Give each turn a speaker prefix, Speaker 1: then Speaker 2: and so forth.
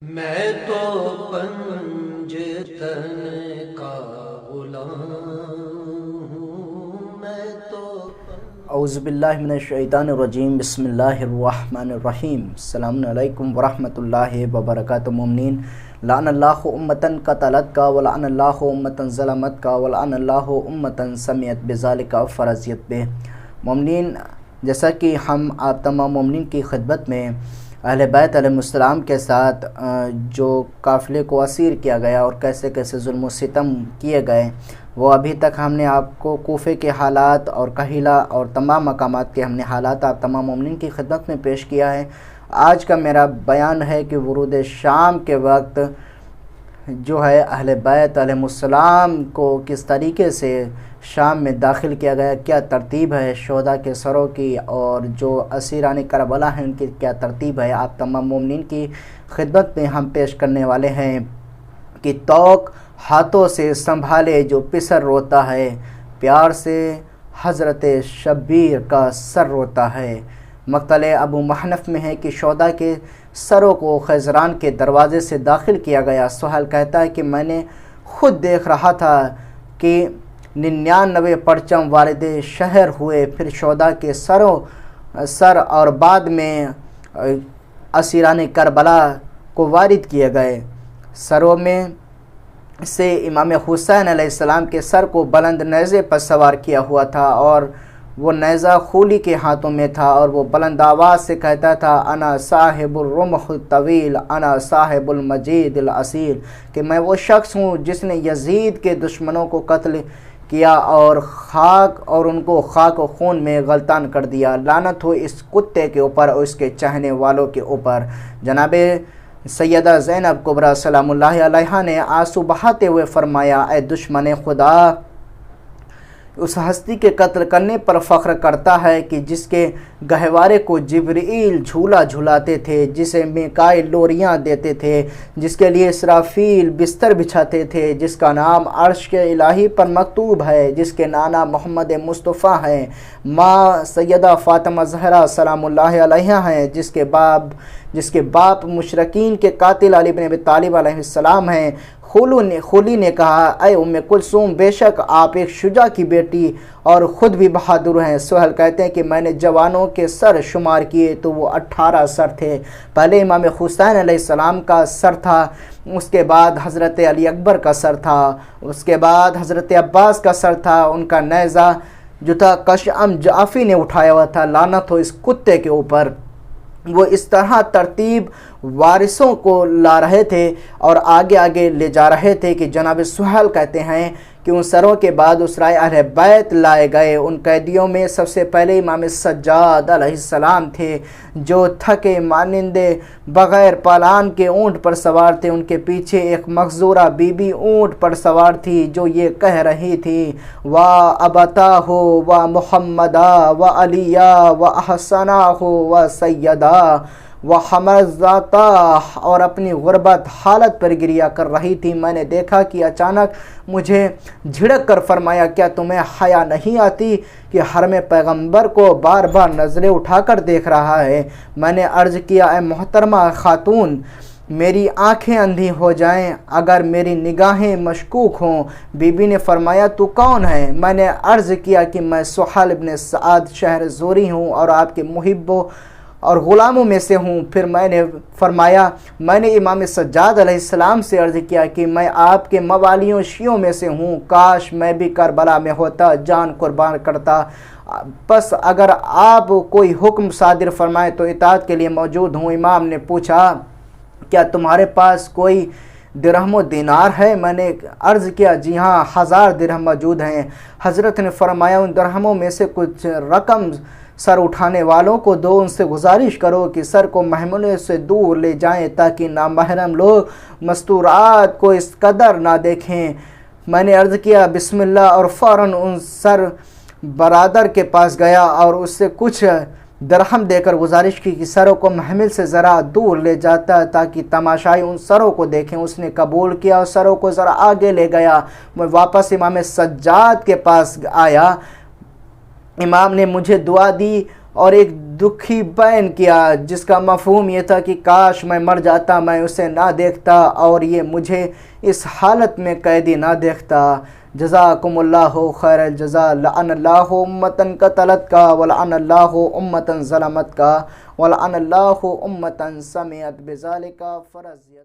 Speaker 1: میں تو پنجتن کا غلام ہوں، میں تو
Speaker 2: اعوذ باللہ من الشیطان الرجیم، بسم اللہ الرحمن الرحیم۔ السلام علیکم ورحمۃ اللہ وبرکاتہ۔ مومنین، لعن اللہ امتن قتلت کا ولعن اللہ امتن ظلمت کا ولعن اللہ امتن سمیت بذالک فرضیت بے۔ مومنین، جیسا کہ ہم آپ تمام مومنین کی خدمت میں اہل بیت علیہ السلام کے ساتھ جو قافلے کو اسیر کیا گیا اور کیسے کیسے ظلم و ستم کیے گئے، وہ ابھی تک ہم نے آپ کو کوفے کے حالات اور کہیلا اور تمام مقامات کے ہم نے حالات آپ تمام مومنین کی خدمت میں پیش کیا ہے۔ آج کا میرا بیان ہے کہ ورود شام کے وقت جو ہے اہل بیت علیہ السلام کو کس طریقے سے شام میں داخل کیا گیا، کیا ترتیب ہے شہداء کے سروں کی، اور جو اسیران کربلا ہیں ان کی کیا ترتیب ہے، آپ تمام مومنین کی خدمت میں ہم پیش کرنے والے ہیں کہ توق ہاتھوں سے سنبھالے جو پسر روتا ہے، پیار سے حضرت شبیر کا سر روتا ہے۔ مقتل ابو محنف میں ہے کہ شہداء کے سروں کو خیزران کے دروازے سے داخل کیا گیا۔ سہیل کہتا ہے کہ میں نے خود دیکھ رہا تھا کہ 99 پرچم وارد شہر ہوئے، پھر شہداء کے سر اور بعد میں اسیران کربلا کو وارد کیے گئے۔ سروں میں سے امام حسین علیہ السلام کے سر کو بلند نیزے پر سوار کیا ہوا تھا، اور وہ نیزہ خولی کے ہاتھوں میں تھا، اور وہ بلند آواز سے کہتا تھا انا صاحب الرمح الطویل انا صاحب المجید الاسیر، کہ میں وہ شخص ہوں جس نے یزید کے دشمنوں کو قتل کیا اور ان کو خاک و خون میں غلطان کر دیا۔ لعنت ہو اس کتے کے اوپر اور اس کے چاہنے والوں کے اوپر۔ جناب سیدہ زینب کبریٰ سلام اللہ علیہا نے آنسو بہاتے ہوئے فرمایا، اے دشمن خدا، اس ہستی کے قتل کرنے پر فخر کرتا ہے کہ جس کے گہوارے کو جبرائیل جھولا جھلاتے تھے، جسے میکائیل لوریاں دیتے تھے، جس کے لیے اسرافیل بستر بچھاتے تھے، جس کا نام عرش کے الہی پر مکتوب ہے، جس کے نانا محمد مصطفیٰ ہیں، ماں سیدہ فاطمہ زہرا سلام اللہ علیہا ہیں، جس کے باپ مشرکین کے قاتل علی بن ابی طالب علیہ السلام ہیں۔ خولی نے کہا، اے ام کلثوم، بے شک آپ ایک شجاع کی بیٹی اور خود بھی بہادر ہیں۔ سہیل کہتے ہیں کہ میں نے جوانوں کے سر شمار کیے تو وہ 18 سر تھے۔ پہلے امام حسین علیہ السلام کا سر تھا، اس کے بعد حضرت علی اکبر کا سر تھا، اس کے بعد حضرت عباس کا سر تھا، ان کا نیزہ جو تھا کشعم جعفی نے اٹھایا ہوا تھا۔ لعنت ہو اس کتے کے اوپر۔ وہ اس طرح ترتیب وارثوں کو لا رہے تھے اور آگے آگے لے جا رہے تھے کہ جناب سہیل کہتے ہیں کہ ان سروں کے بعد اسرائے اہل بیت لائے گئے۔ ان قیدیوں میں سب سے پہلے امام سجاد علیہ السلام تھے، جو تھکے مانندے بغیر پالان کے اونٹ پر سوار تھے۔ ان کے پیچھے ایک مخزورہ بی بی اونٹ پر سوار تھی جو یہ کہہ رہی تھی، وا ابتاہ و محمدا و علیہ و احسنہ و سیدہ وہ حمزاتا، اور اپنی غربت حالت پر گریہ کر رہی تھی۔ میں نے دیکھا کہ اچانک مجھے جھڑک کر فرمایا، کیا تمہیں حیا نہیں آتی کہ حرم پیغمبر کو بار بار نظریں اٹھا کر دیکھ رہا ہے؟ میں نے عرض کیا، اے محترمہ خاتون، میری آنکھیں اندھی ہو جائیں اگر میری نگاہیں مشکوک ہوں۔ بی بی نے فرمایا، تو کون ہے؟ میں نے عرض کیا کہ میں سہیل ابن سعد شہر زوری ہوں اور آپ کے محبوں اور غلاموں میں سے ہوں۔ پھر میں نے فرمایا، میں نے امام سجاد علیہ السلام سے عرض کیا کہ میں آپ کے موالیوں شیعوں میں سے ہوں، کاش میں بھی کربلا میں ہوتا، جان قربان کرتا، بس اگر آپ کوئی حکم صادر فرمائے تو اطاعت کے لیے موجود ہوں۔ امام نے پوچھا، کیا تمہارے پاس کوئی درہم و دینار ہے؟ میں نے عرض کیا، جی ہاں، 1000 درہم موجود ہیں۔ حضرت نے فرمایا، ان درہموں میں سے کچھ رقم سر اٹھانے والوں کو دو، ان سے گزارش کرو کہ سر کو محملے سے دور لے جائیں تاکہ نامحرم لوگ مستورات کو اس قدر نہ دیکھیں۔ میں نے عرض کیا، بسم اللہ، اور فوراً ان سر برادر کے پاس گیا اور اس سے کچھ درہم دے کر گزارش کی کہ سروں کو محمل سے ذرا دور لے جاتا تاکہ تماشائی ان سروں کو دیکھیں۔ اس نے قبول کیا اور سروں کو ذرا آگے لے گیا۔ میں واپس امام سجاد کے پاس آیا، امام نے مجھے دعا دی اور ایک دکھی بیان کیا، جس کا مفہوم یہ تھا کہ کاش میں مر جاتا، میں اسے نہ دیکھتا اور یہ مجھے اس حالت میں قیدی نہ دیکھتا۔ جزاکم اللہ خیر الجزا، لعن اللہ امتن قتلت کا ولعن اللہ امتن ظلمت کا ولعن اللہ امتن سمعت بذالک فرضیت۔